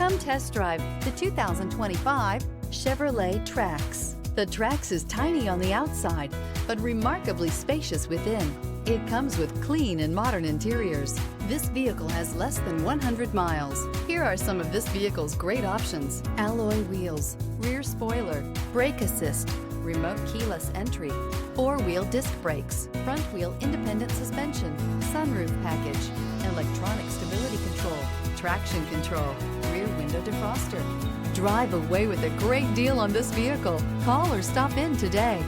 Come test drive the 2025 Chevrolet Trax. The Trax is tiny on the outside, but remarkably spacious within. It comes with clean and modern interiors. This vehicle has less than 100 miles. Here are some of this vehicle's great options: alloy wheels, rear spoiler, brake assist, remote keyless entry, four-wheel disc brakes, front-wheel independent suspension, sunroof package, electronic stability control, traction control, rear window defroster. Drive away with a great deal on this vehicle. Call or stop in today.